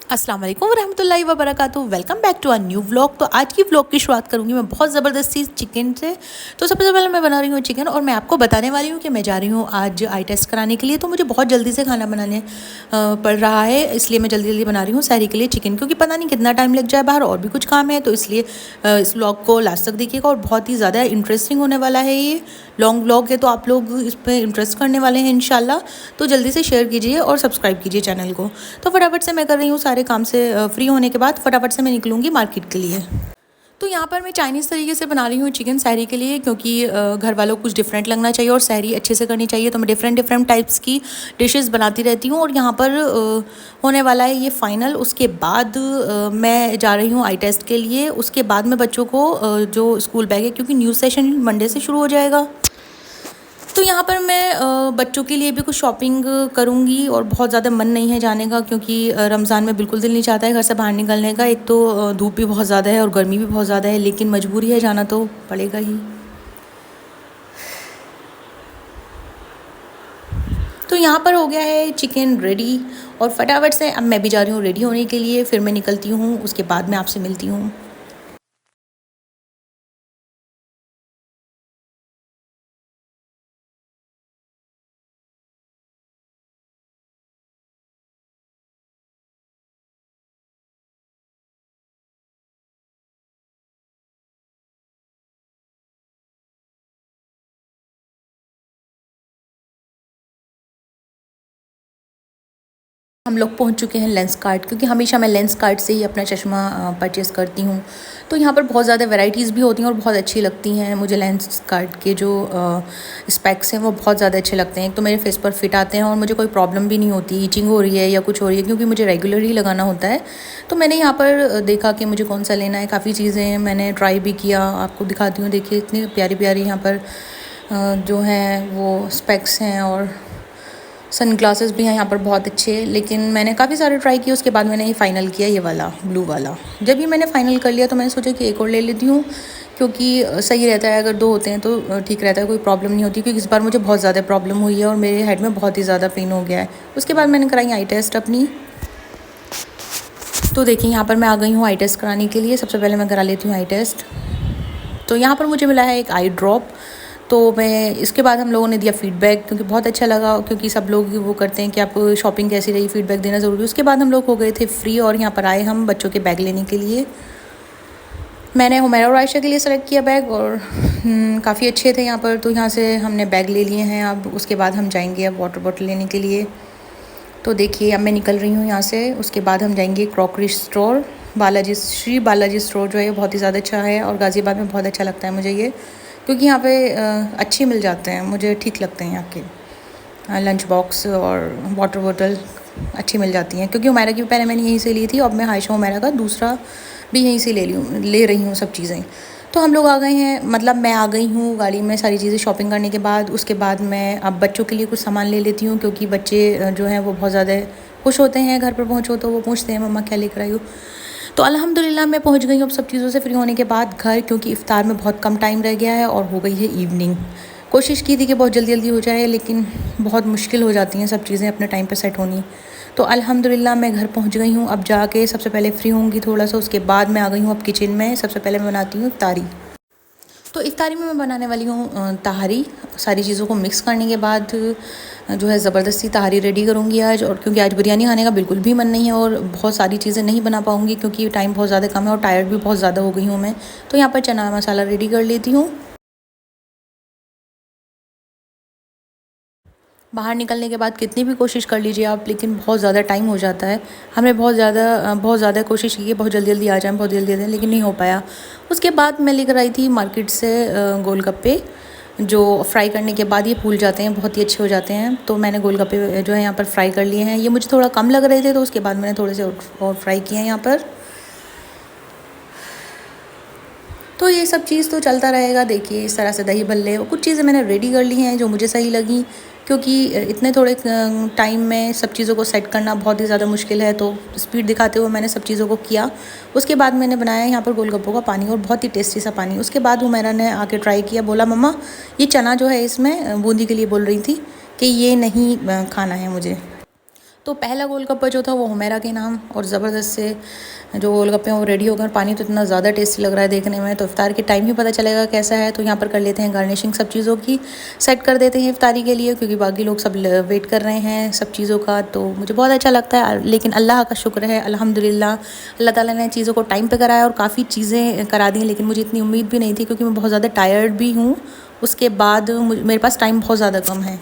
अस्सलाम वालेकुम वरहमतुल्लाहि वबरकातुहू। Welcome back to a new vlog. तो आज की व्लॉग की शुरुआत करूँगी मैं बहुत ज़बरदस्ती चिकन से। तो सबसे पहले मैं बना रही हूँ चिकन और मैं आपको बताने वाली हूँ कि मैं जा रही हूँ आज आई टेस्ट कराने के लिए। तो मुझे बहुत जल्दी से खाना बनाने पड़ रहा है, इसलिए मैं जल्दी जल्दी बना रही हूँ सहरी के लिए चिकन, क्योंकि पता नहीं कितना टाइम लग जाए, बाहर और भी कुछ काम है। तो इसलिए इस व्लॉग को लास्ट तक देखिएगा और बहुत ही ज़्यादा इंटरेस्टिंग होने वाला है। ये लॉन्ग व्लॉग है तो आप लोग इस पर इंटरेस्ट करने वाले हैं इंशाल्लाह। तो जल्दी से शेयर कीजिए और सब्सक्राइब कीजिए चैनल को। तो फटाफट से मैं कर रही हूँ सारे काम से फ्री होने के बाद फटाफट से मैं निकलूँगी मार्केट के लिए। तो यहाँ पर मैं चाइनीज़ तरीके से बना रही हूँ चिकन सहरी के लिए, क्योंकि घर वालों को कुछ डिफरेंट लगना चाहिए और सहरी अच्छे से करनी चाहिए। तो मैं डिफरेंट डिफरेंट टाइप्स की डिशेस बनाती रहती हूँ और यहाँ पर होने वाला है ये फाइनल। उसके बाद मैं जा रही हूँ आई टेस्ट के लिए। उसके बाद मैं बच्चों को जो स्कूल बैग है, क्योंकि न्यू सेशन मंडे से शुरू हो जाएगा, तो यहाँ पर मैं बच्चों के लिए भी कुछ शॉपिंग करूँगी और बहुत ज़्यादा मन नहीं है जाने का, क्योंकि रमज़ान में बिल्कुल दिल नहीं चाहता है घर से बाहर निकलने का। एक तो धूप भी बहुत ज़्यादा है और गर्मी भी बहुत ज़्यादा है, लेकिन मजबूरी है, जाना तो पड़ेगा ही। तो यहाँ पर हो गया है चिकन रेडी और फटाफट से अब मैं भी जा रही हूँ रेडी होने के लिए, फिर मैं निकलती हूँ, उसके बाद मैं आपसे मिलती हूँ। हम लोग पहुंच चुके हैं लेंस कार्ट, क्योंकि हमेशा मैं लेंस कार्ट से ही अपना चश्मा परचेज़ करती हूँ। तो यहाँ पर बहुत ज़्यादा वैरायटीज़ भी होती हैं और बहुत अच्छी लगती हैं मुझे। लेंस कार्ट के जो स्पेक्स हैं वो बहुत ज़्यादा अच्छे लगते हैं। एक तो मेरे फेस पर फिट आते हैं और मुझे कोई प्रॉब्लम भी नहीं होती, ईचिंग हो रही है या कुछ हो रही है, क्योंकि मुझे रेगुलर ही लगाना होता है। तो मैंने यहाँ पर देखा कि मुझे कौन सा लेना है। काफ़ी चीज़ें मैंने ट्राई भी किया, आपको दिखाती हूँ। देखिए इतनी प्यारी प्यारी यहाँ पर जो हैं वो स्पेक्स हैं और सन ग्लासेस भी हैं यहाँ पर बहुत अच्छे। लेकिन मैंने काफ़ी सारे ट्राई किए, उसके बाद मैंने ये फ़ाइनल किया, ये वाला ब्लू वाला। जब ये मैंने फ़ाइनल कर लिया तो मैंने सोचा कि एक और ले लेती हूँ, क्योंकि सही रहता है, अगर दो होते हैं तो ठीक रहता है, कोई प्रॉब्लम नहीं होती। क्योंकि इस बार मुझे बहुत ज़्यादा प्रॉब्लम हुई है और मेरे हेड में बहुत ही ज़्यादा पेन हो गया है। उसके बाद मैंने कराई आई टेस्ट अपनी। तो देखिए यहाँ पर मैं आ गई हूँ आई टेस्ट कराने के लिए। सबसे पहले मैं करा लेती हूँ आई टेस्ट। तो यहाँ पर मुझे मिला है एक आई ड्रॉप। तो मैं इसके बाद हम लोगों ने दिया फ़ीडबैक, क्योंकि बहुत अच्छा लगा, क्योंकि सब लोग वो करते हैं कि आप शॉपिंग कैसी रही, फ़ीडबैक देना ज़रूरी है। उसके बाद हम लोग हो गए थे फ्री और यहाँ पर आए हम बच्चों के बैग लेने के लिए। मैंने हुमैरा और आयशा के लिए सेलेक्ट किया बैग और काफ़ी अच्छे थे यहाँ पर। तो यहाँ से हमने बैग ले लिए हैं। अब उसके बाद हम जाएंगे अब वाटर बॉटल लेने के लिए। तो देखिए अब मैं निकल रही हूँ यहाँ से। उसके बाद हम जाएंगे crockery store, Balaji, Shri Balaji store जो है बहुत ही ज़्यादा अच्छा है और गाज़ियाबाद में बहुत अच्छा लगता है मुझे ये, क्योंकि यहाँ पे अच्छे मिल जाते हैं, मुझे ठीक लगते हैं यहाँ के लंच बॉक्स और वाटर बॉटल अच्छी मिल जाती हैं। क्योंकि हुमैरा की पहले मैंने यहीं से ली थी, अब मैं आयशा हुमैरा का दूसरा भी यहीं से ले रही हूँ सब चीज़ें। तो हम लोग आ गए हैं, मतलब मैं आ गई हूँ गाड़ी में सारी चीज़ें शॉपिंग करने के बाद। उसके बाद मैं अब बच्चों के लिए कुछ सामान ले लेती हूँ, क्योंकि बच्चे जो हैं वो बहुत ज़्यादा खुश होते हैं घर पर पहुँचो तो वो पूछते हैं मम्मा क्या लेकर आई हो। तो अल्हम्दुलिल्लाह मैं पहुंच गई हूँ अब सब चीज़ों से फ्री होने के बाद घर, क्योंकि इफ़्तार में बहुत कम टाइम रह गया है और हो गई है इवनिंग। कोशिश की थी कि बहुत जल्दी जल्दी हो जाए, लेकिन बहुत मुश्किल हो जाती हैं सब चीज़ें अपने टाइम पे सेट होनी। तो अल्हम्दुलिल्लाह मैं घर पहुंच गई हूँ। अब जाके सबसे पहले फ्री होंगी थोड़ा सा, उसके बाद मैं आ गई हूँ अब किचन में। सबसे पहले मैं बनाती हूँ इफ्तारी। तो इफ्तारी में मैं बनाने वाली हूँ तहारी। सारी चीज़ों को मिक्स करने के बाद जो है ज़बरदस्ती तहारी रेडी करूँगी आज। और क्योंकि आज बिरयानी खाने का बिल्कुल भी मन नहीं है और बहुत सारी चीज़ें नहीं बना पाऊँगी, क्योंकि टाइम बहुत ज़्यादा कम है और टायर्ड भी बहुत ज़्यादा हो गई हूँ मैं। तो यहाँ पर चना मसाला रेडी कर लेती हूँ। बाहर निकलने के बाद कितनी भी कोशिश कर लीजिए आप, लेकिन बहुत ज़्यादा टाइम हो जाता है। हमने बहुत ज़्यादा कोशिश की है बहुत जल्दी जल्दी आ जाएँ, बहुत जल्दी जल्दी, लेकिन नहीं हो पाया। उसके बाद मैं लेकर आई थी मार्केट से गोलगप्पे, जो फ्राई करने के बाद ये फूल जाते हैं, बहुत ही अच्छे हो जाते हैं। तो मैंने गोलगप्पे जो है यहाँ पर फ्राई कर लिए हैं। ये मुझे थोड़ा कम लग रहे थे, तो उसके बाद मैंने थोड़े से और फ्राई किए हैं यहाँ पर। तो ये सब चीज़ तो चलता रहेगा। देखिए इस तरह से दही भल्ले और कुछ चीज़ें मैंने रेडी कर ली हैं जो मुझे सही लगी, क्योंकि इतने थोड़े टाइम में सब चीज़ों को सेट करना बहुत ही ज़्यादा मुश्किल है। तो स्पीड दिखाते हुए मैंने सब चीज़ों को किया। उसके बाद मैंने बनाया यहाँ पर गोलगप्पों का पानी, और बहुत ही टेस्टी सा पानी। उसके बाद हुमैरा ने आके ट्राई किया, बोला मम्मा ये चना जो है इसमें बूंदी के लिए बोल रही थी कि ये नहीं खाना है मुझे। तो पहला गोलगप्पा जो था वो हुमैरा के नाम, और ज़बरदस्त से जो गोलगप्पे हैं वो रेडी हो गए। पानी तो इतना ज़्यादा टेस्टी लग रहा है देखने में, तो इफ्तार के टाइम ही पता चलेगा कैसा है। तो यहाँ पर कर लेते हैं गार्निशिंग सब चीज़ों की, सेट कर देते हैं इफ्तारी के लिए, क्योंकि बाकी लोग सब वेट कर रहे हैं सब चीज़ों का। तो मुझे बहुत अच्छा लगता है, लेकिन अल्लाह का शुक्र है, अल्हम्दुलिल्लाह अल्लाह ताला ने चीज़ों को टाइम पे कराया और काफ़ी चीज़ें करा दी। लेकिन मुझे इतनी उम्मीद भी नहीं थी, क्योंकि मैं बहुत ज़्यादा टायर्ड भी हूँ। उसके बाद मेरे पास टाइम बहुत ज़्यादा कम है।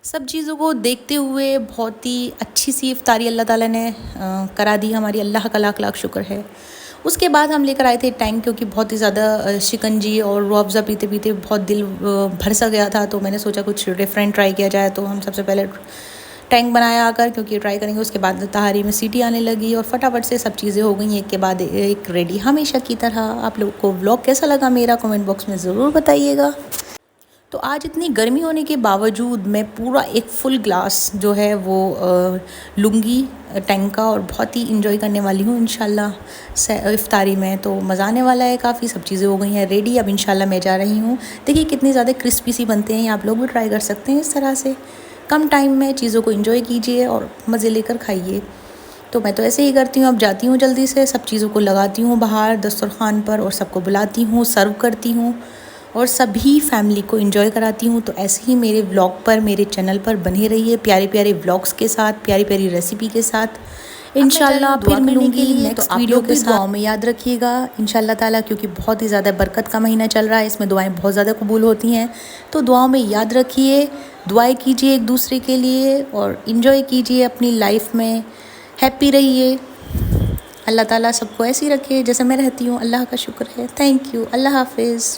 सब चीज़ों को देखते हुए बहुत ही अच्छी सी इफ्तारी अल्लाह ताला ने करा दी हमारी, अल्लाह का लाख लाख शुक्र है। उसके बाद हम लेकर आए थे टैंक, क्योंकि बहुत ही ज़्यादा शिकंजी और रूह अफ़ज़ा पीते पीते बहुत दिल भर सा गया था। तो मैंने सोचा कुछ डिफरेंट ट्राई किया जाए। तो हम सबसे पहले टैंक बनाया आकर, क्योंकि ट्राई करेंगे। उसके बाद तहारी में सीटी आने लगी और फटाफट से सब चीज़ें हो गई एक के बाद एक रेडी। हमेशा की तरह आप लोगों को व्लॉग कैसा लगा मेरा कमेंट बॉक्स में ज़रूर बताइएगा। तो आज इतनी गर्मी होने के बावजूद मैं पूरा एक फुल ग्लास जो है वो लूँगी टैंक का, और बहुत ही इंजॉय करने वाली हूँ इंशाल्लाह इफ्तारी में। तो मज़ा आने वाला है काफ़ी, सब चीज़ें हो गई हैं रेडी। अब इंशाल्लाह मैं जा रही हूँ। देखिए कितनी ज़्यादा क्रिस्पी सी बनते हैं, आप लोग भी ट्राई कर सकते हैं इस तरह से। कम टाइम में चीज़ों को इंजॉय कीजिए और मज़े लेकर खाइए। तो मैं तो ऐसे ही करती हूँ। अब जाती हूँ जल्दी से, सब चीज़ों को लगाती हूँ बाहर दस्तरखान पर, और सबको बुलाती हूँ, सर्व करती हूँ, और सभी फैमिली को एंजॉय कराती हूँ। तो ऐसे ही मेरे व्लॉग पर, मेरे चैनल पर बने रहिए, प्यारे प्यारे व्लॉग्स के साथ, प्यारी प्यारी रेसिपी के साथ। इंशाल्लाह फिर मिलूंगी नेक्स्ट वीडियो के साथ। दुआओं में याद रखिएगा इंशाल्लाह ताला, क्योंकि बहुत ही ज़्यादा बरकत का महीना चल रहा है, इसमें दुआएं बहुत ज़्यादा कबूल होती हैं। तो दुआओं में याद रखिए, दुआएं कीजिए एक दूसरे के लिए, और इन्जॉय कीजिए अपनी लाइफ में, हैप्पी रहिए। अल्लाह ताला सबको ऐसी रखे जैसे मैं रहती हूँ। अल्लाह का शुक्र है। Thank you. अल्लाह हाफिज़।